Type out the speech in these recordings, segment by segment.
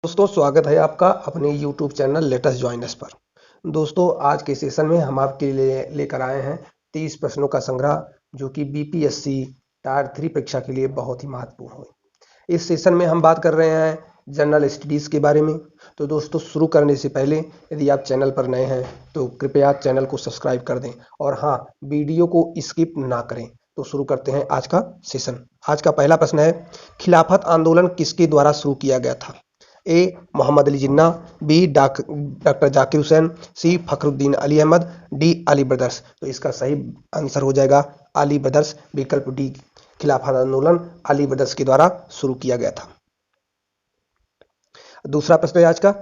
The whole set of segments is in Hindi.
दोस्तों, स्वागत है आपका अपने YouTube channel latest join us पर। दोस्तों, आज के सेशन में हम आपके लिए लेकर आए हैं 30 प्रश्नों का संग्रह, जो कि बीपीएससी टायर 3 परीक्षा के लिए बहुत ही महत्वपूर्ण है। इस सेशन में हम बात कर रहे हैं जनरल स्टडीज के बारे में। तो दोस्तों, शुरू करने से पहले यदि आप चैनल पर नए हैं तो कृपया चैनल को सब्सक्राइब कर दें और हाँ, वीडियो को स्किप ना करें। तो शुरू करते हैं आज का सेशन। आज का पहला प्रश्न है, खिलाफत आंदोलन किसके द्वारा शुरू किया गया था? ए मोहम्मद अली जिन्ना, बी डॉक्टर जाकिर हुसैन, सी फखरुद्दीन अली अहमद, डी अली ब्रदर्स। तो इसका सही आंसर हो जाएगा अली ब्रदर्स, विकल्प डी। खिलाफत आंदोलन अली ब्रदर्स के द्वारा शुरू किया गया था। दूसरा प्रश्न है आज का,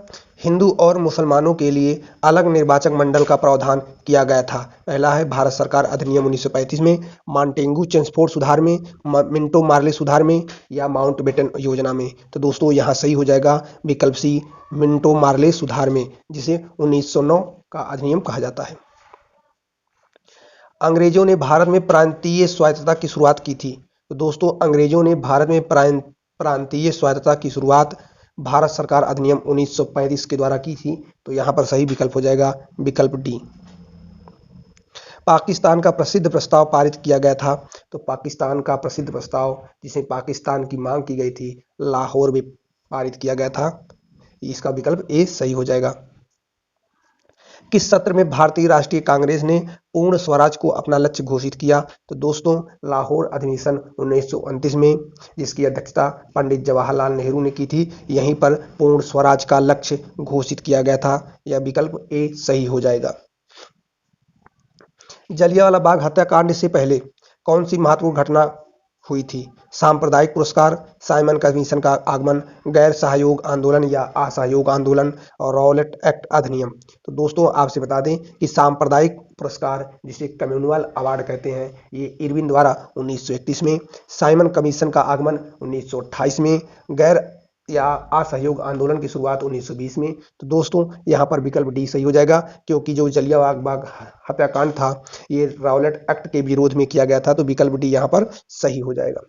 हिंदू और मुसलमानों के लिए अलग निर्वाचक मंडल का प्रावधान किया गया था। पहला है भारत सरकार अधिनियम 1935 में, मॉन्टेगू चेम्सफोर्ड सुधार में, मिंटो मार्ले सुधार में, या माउंटबेटन योजना में। तो दोस्तों, यहाँ सही हो जाएगा विकल्प सी, मिंटो मार्ले सुधार में, जिसे 1909 का अधिनियम कहा जाता है। अंग्रेजों ने भारत में प्रांतीय स्वायत्तता की शुरुआत की थी। तो दोस्तों, अंग्रेजों ने भारत में प्रांतीय स्वायत्तता की शुरुआत भारत सरकार अधिनियम 1935 के द्वारा की थी। तो यहाँ पर सही विकल्प हो जाएगा विकल्प डी। पाकिस्तान का प्रसिद्ध प्रस्ताव पारित किया गया था। तो पाकिस्तान का प्रसिद्ध प्रस्ताव, जिसे पाकिस्तान की मांग की गई थी, लाहौर में पारित किया गया था। इसका विकल्प ए सही हो जाएगा। किस सत्र में भारतीय राष्ट्रीय कांग्रेस ने पूर्ण स्वराज को अपना लक्ष्य घोषित किया? तो दोस्तों, लाहौर अधिवेशन 1929 में, जिसकी अध्यक्षता पंडित जवाहरलाल नेहरू ने की थी, यहीं पर पूर्ण स्वराज का लक्ष्य घोषित किया गया था। यह विकल्प ए सही हो जाएगा। जलियांवाला बाग हत्याकांड से पहले कौन सी महत्वपूर्ण घटना हुई थी? सांप्रदायिक पुरस्कार, साइमन कमीशन का आगमन, गैर सहयोग आंदोलन या असहयोग आंदोलन, और रॉलेट एक्ट अधिनियम। तो दोस्तों, आपसे बता दें कि सांप्रदायिक पुरस्कार, जिसे कम्युनल अवार्ड कहते हैं, ये इरविन द्वारा 1931 में, साइमन कमीशन का आगमन 1928 में, गैर या असहयोग आंदोलन की शुरुआत 1920 में। तो दोस्तों, यहाँ पर विकल्प डी सही हो जाएगा, क्योंकि जो जलियांवाला बाग हत्याकांड था, ये रॉलेट एक्ट के विरोध में किया गया था। तो विकल्प डी यहाँ पर सही हो जाएगा।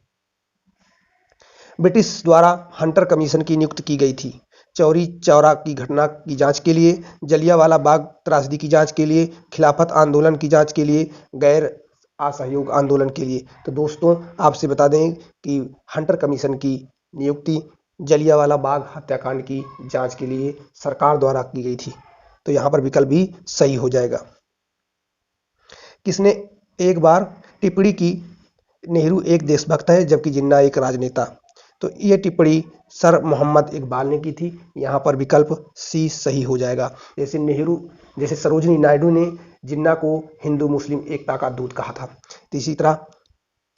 ब्रिटिश द्वारा हंटर कमीशन की नियुक्ति की गई थी चौरी चौरा की घटना की जांच के लिए, जलियांवाला बाग त्रासदी की जांच के लिए, खिलाफत आंदोलन की जांच के लिए, गैर असहयोग आंदोलन के लिए। तो दोस्तों, आपसे बता दें कि हंटर कमीशन की नियुक्ति जलियांवाला बाग हत्याकांड की जांच के लिए सरकार द्वारा की गई थी। तो यहाँ पर विकल्प भी सही हो जाएगा। किसने एक बार टिप्पणी की, नेहरू एक देशभक्त है जबकि जिन्ना एक राजनेता? तो ये टिप्पणी सर मोहम्मद इकबाल ने की थी। यहाँ पर विकल्प सी सही हो जाएगा। जैसे सरोजिनी नायडू ने जिन्ना को हिंदू मुस्लिम एकता का दूत कहा था, तो इसी तरह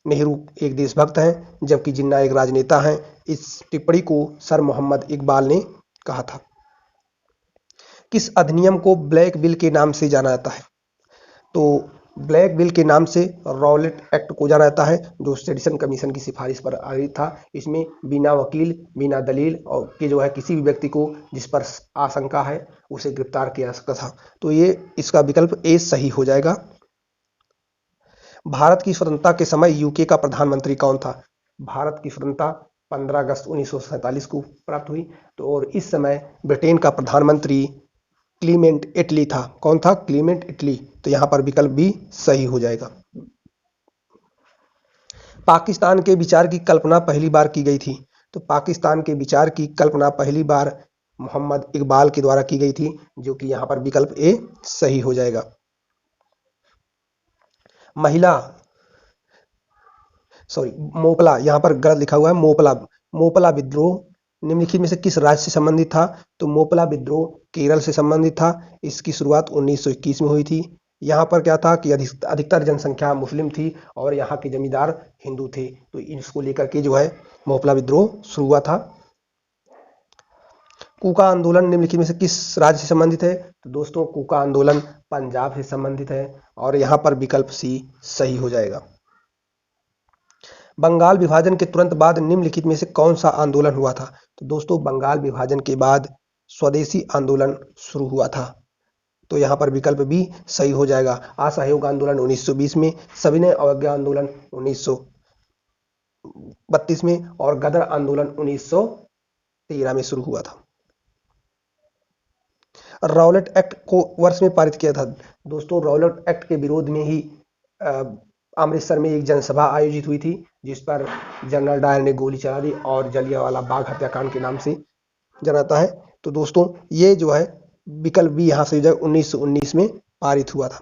नेहरू एक देशभक्त हैं जबकि जिन्ना एक राजनेता हैं। इस टिप्पणी को सर मोहम्मद इकबाल ने कहा था। किस अधिनियम को ब्लैक बिल के नाम से जाना जाता है? तो ब्लैक बिल के नाम से रॉलेट एक्ट को जाना जाता है, जो सेडिशन कमीशन की सिफारिश पर आधारित था। इसमें बिना वकील, बिना दलील और कि जो है किसी भी व्यक्ति को जिस पर आशंका है, उसे गिरफ्तार किया जा सकता था। तो ये इसका विकल्प ए सही हो जाएगा। भारत की स्वतंत्रता के समय यूके का प्रधानमंत्री कौन था? भारत की स्वतंत्रता 15 अगस्त 1947 को प्राप्त हुई। तो और इस समय ब्रिटेन का प्रधानमंत्री क्लीमेंट इटली था। कौन था? Clement Italy. तो यहाँ पर विकल्प भी सही हो जाएगा। पाकिस्तान के विचार की कल्पना पहली बार की गई थी। तो पाकिस्तान के विचार की कल्पना पहली बार मोहम्मद इकबाल के द्वारा की गई थी, जो कि यहाँ पर विकल्प ए सही हो जाएगा। मोपला, यहाँ पर गलत लिखा हुआ है, मोपला विद्रोह निम्नलिखित में से किस राज्य से संबंधित था? तो मोपला विद्रोह केरल से संबंधित था। इसकी शुरुआत 1921 में हुई थी। यहाँ पर क्या था कि अधिकतर जनसंख्या मुस्लिम थी और यहाँ के जमींदार हिंदू थे। तो इसको लेकर के जो है मोपला विद्रोह शुरू हुआ था। कूका आंदोलन निम्नलिखित में से किस राज्य से संबंधित है? तो दोस्तों, कूका आंदोलन पंजाब से संबंधित है और यहाँ पर विकल्प सी सही हो जाएगा। बंगाल विभाजन के तुरंत बाद निम्नलिखित में से कौन सा आंदोलन हुआ था? तो दोस्तों, बंगाल विभाजन के बाद स्वदेशी आंदोलन शुरू हुआ था। तो यहाँ पर विकल्प भी सही हो जाएगा। असहयोग आंदोलन 1920 में, सविनय अवज्ञा आंदोलन 1932 में और गदर आंदोलन 1913 में शुरू हुआ था। रॉलेट एक्ट को वर्ष में पारित किया था? दोस्तों रॉलेट एक्ट के विरोध में ही अमृतसर में एक जनसभा आयोजित हुई थी, जिस पर जनरल डायर ने गोली चला दी और जलियांवाला बाग हत्याकांड के नाम से जनाता है। तो दोस्तों ये जो है विकल्प बी यहाँ से 1919 में पारित हुआ था।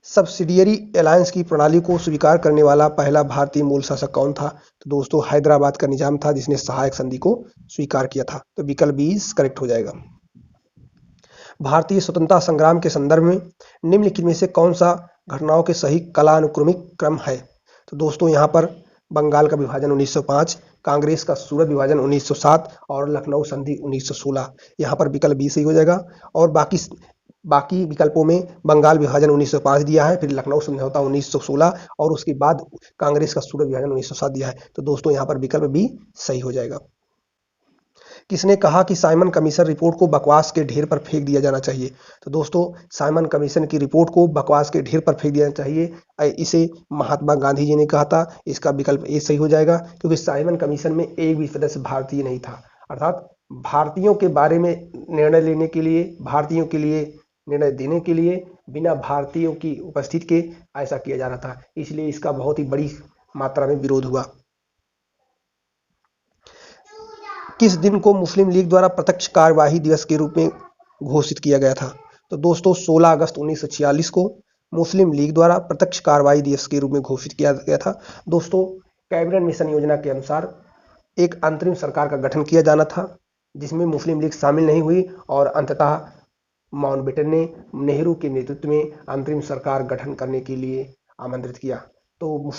सब्सिडियरी अलायंस की प्रणाली को स्वीकार करने वाला पहला भारतीय मूल शासक कौन था? तो दोस्तों हैदराबाद का निजाम था, जिसने सहायक संधि को स्वीकार किया था। तो विकल्प बी करेक्ट हो जाएगा। भारतीय स्वतंत्रता संग्राम के संदर्भ में निम्नलिखित में से कौन सा घटनाओं के सही कालानुक्रमिक क्रम है? तो दोस्तों यहाँ पर बंगाल का विभाजन 1905, कांग्रेस का सूरत विभाजन 1907 और लखनऊ संधि 1916। यहाँ पर विकल्प बी सही हो जाएगा। और बाकी विकल्पों में बंगाल विभाजन 1905 दिया है, फिर लखनऊ समझौता 1916 और उसके बाद कांग्रेस का सूरत विभाजन 1907 दिया है। तो दोस्तों यहाँ पर विकल्प बी सही हो जाएगा। किसने कहा कि साइमन कमीशन रिपोर्ट को बकवास के ढेर पर फेंक दिया जाना चाहिए? तो दोस्तों साइमन कमीशन की रिपोर्ट को बकवास के ढेर पर फेंक दिया जाना चाहिए, इसे महात्मा गांधी जी ने कहा था। इसका विकल्प ए सही हो जाएगा, क्योंकि साइमन कमीशन में एक भी सदस्य भारतीय नहीं था। अर्थात भारतीयों के बारे में निर्णय लेने के लिए, भारतीयों के लिए निर्णय देने के लिए बिना भारतीयों की उपस्थिति के ऐसा किया जा रहा था, इसलिए इसका बहुत ही बड़ी मात्रा में विरोध हुआ। किस दिन को मुस्लिम लीग द्वारा प्रत्यक्ष कार्यवाही दिवस के रूप में घोषित किया गया था? तो दोस्तों 16 अगस्त 1946 को मुस्लिम लीग द्वारा प्रत्यक्ष कार्यवाही दिवस के रूप में घोषित किया गया था। दोस्तों कैबिनेट मिशन योजना के अनुसार एक अंतरिम सरकार का गठन किया जाना था, जिसमें मुस्लिम लीग शामिल नहीं हुई और अंततः माउंटबेटन ने नेहरू के नेतृत्व में अंतरिम सरकार गठन करने के लिए आमंत्रित किया। तो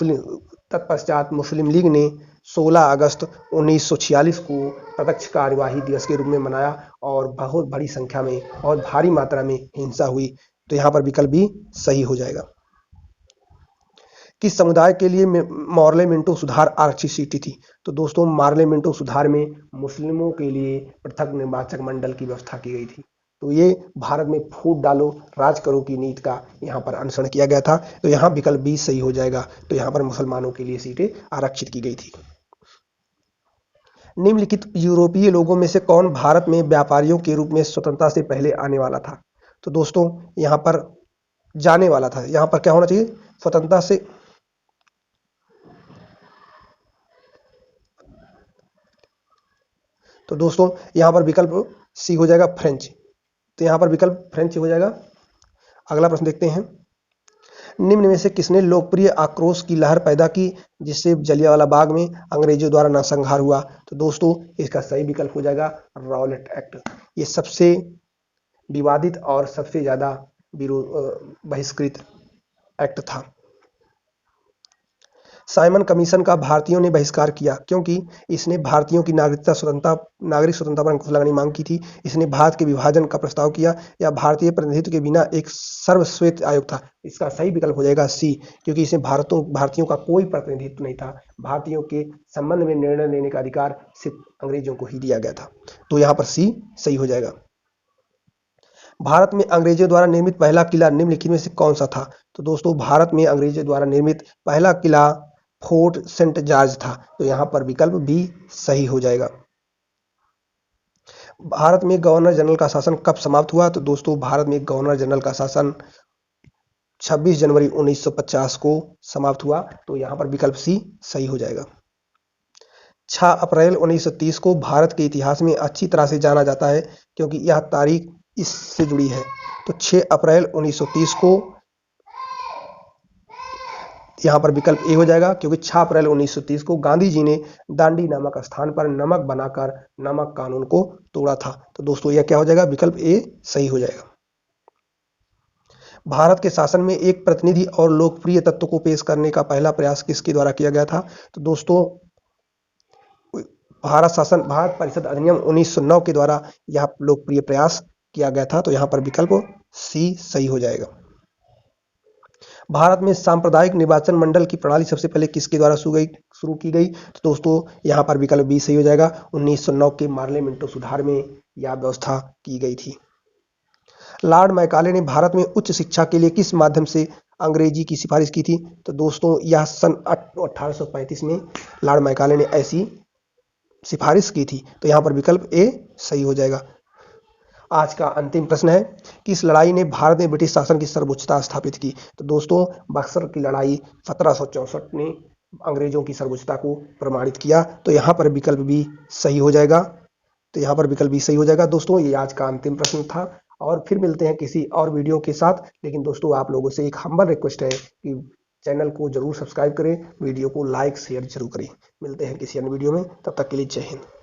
तत्पश्चात मुस्लिम लीग ने 16 अगस्त 1946 को प्रत्यक्ष कार्यवाही दिवस के रूप में मनाया और बहुत बड़ी संख्या में और भारी मात्रा में हिंसा हुई। तो यहाँ पर विकल्प भी सही हो जाएगा। किस समुदाय के लिए मॉर्ले मिंटो सुधार आरक्षित सीटें थी? तो दोस्तों मॉर्ले मिंटो सुधार में मुस्लिमों के लिए पृथक निर्वाचक मंडल की व्यवस्था की गई थी। तो ये भारत में फूट डालो राज करो की नीति का यहाँ पर अनुसरण किया गया था। तो यहाँ विकल्प बी सही हो जाएगा। तो यहाँ पर मुसलमानों के लिए सीटें आरक्षित की गई थी। निम्नलिखित यूरोपीय लोगों में से कौन भारत में व्यापारियों के रूप में स्वतंत्रता से पहले आने वाला था? तो दोस्तों यहाँ पर जाने वाला था। यहाँ पर क्या होना चाहिए? स्वतंत्रता से तो दोस्तों यहाँ पर विकल्प सी हो जाएगा, फ्रेंच। तो यहाँ पर विकल्प फ्रेंच हो जाएगा। अगला प्रश्न देखते हैं। निम्न में से किसने लोकप्रिय आक्रोश की लहर पैदा की जिससे जलियांवाला बाग में अंग्रेजों द्वारा नरसंहार हुआ? तो दोस्तों इसका सही विकल्प हो जाएगा रॉलेट एक्ट। ये सबसे विवादित और सबसे ज्यादा बहिष्कृत एक्ट था। साइमन कमीशन का भारतीयों ने बहिष्कार किया क्योंकि इसने भारतीयों की नागरिक स्वतंत्रता पर अंकुश लगाने की मांग की थी। इसने भारत के विभाजन का प्रस्ताव किया या भारतीय प्रतिनिधित्व के बिना एक सर्वश्वेत आयोग था। इसका सही विकल्प हो जाएगा सी, क्योंकि इसमें भारतीयों का कोई प्रतिनिधित्व नहीं था। भारतीयों के संबंध में निर्णय लेने का अधिकार सिर्फ अंग्रेजों को ही दिया गया था। तो यहाँ पर सी सही हो जाएगा। भारत में अंग्रेजों द्वारा निर्मित पहला किला निम्नलिखित में से कौन सा था? तो दोस्तों भारत में अंग्रेजों द्वारा निर्मित पहला किला फोर्ट सेंट जॉर्ज था। तो यहाँ पर विकल्प बी सही हो जाएगा। भारत में गवर्नर जनरल का शासन कब समाप्त हुआ? तो दोस्तों भारत में गवर्नर जनरल का शासन 26 जनवरी 1950 को समाप्त हुआ। तो यहाँ पर विकल्प सी सही हो जाएगा। 6 अप्रैल 1930 को भारत के इतिहास में अच्छी तरह से जाना जाता है क्योंकि यह तारीख इससे जुड़ी है। तो 6 अप्रैल 1930 को यहाँ पर विकल्प ए हो जाएगा, क्योंकि 6 अप्रैल 1930 को गांधी जी ने दांडी नामक स्थान पर नमक बनाकर नमक कानून को तोड़ा था। तो दोस्तों यह क्या हो जाएगा? विकल्प ए सही हो जाएगा। भारत के शासन में एक प्रतिनिधि और लोकप्रिय तत्व को पेश करने का पहला प्रयास किसके द्वारा किया गया था? तो दोस्तों भारत परिषद अधिनियम 1909 के द्वारा यह लोकप्रिय प्रयास किया गया था। तो यहाँ पर विकल्प सी सही हो जाएगा। भारत में सांप्रदायिक निर्वाचन मंडल की प्रणाली सबसे पहले किसके द्वारा शुरू की गई? तो दोस्तों यहाँ पर विकल्प बी सही हो जाएगा। 1909 के मार्ले मिंटो सुधार में यह व्यवस्था की गई थी। लॉर्ड मैकाले ने भारत में उच्च शिक्षा के लिए किस माध्यम से अंग्रेजी की सिफारिश की थी? तो दोस्तों यह सन 1835 में लॉर्ड मैकाले ने ऐसी सिफारिश की थी। तो यहाँ पर विकल्प ए सही हो जाएगा। आज का अंतिम प्रश्न है कि इस लड़ाई ने भारत में ब्रिटिश शासन की सर्वोच्चता स्थापित की। तो दोस्तों, बक्सर की लड़ाई 1764 ने अंग्रेजों की सर्वोच्चता को प्रमाणित किया। तो यहाँ पर विकल्प भी सही हो जाएगा। दोस्तों, ये आज का अंतिम प्रश्न था और फिर मिलते हैं किसी और वीडियो के साथ। लेकिन दोस्तों, आप लोगों से एक हम्बल रिक्वेस्ट है कि चैनल को जरूर सब्सक्राइब करें, वीडियो को लाइक शेयर जरूर करें। मिलते हैं किसी अन्य वीडियो में, तब तक के लिए जय हिंद।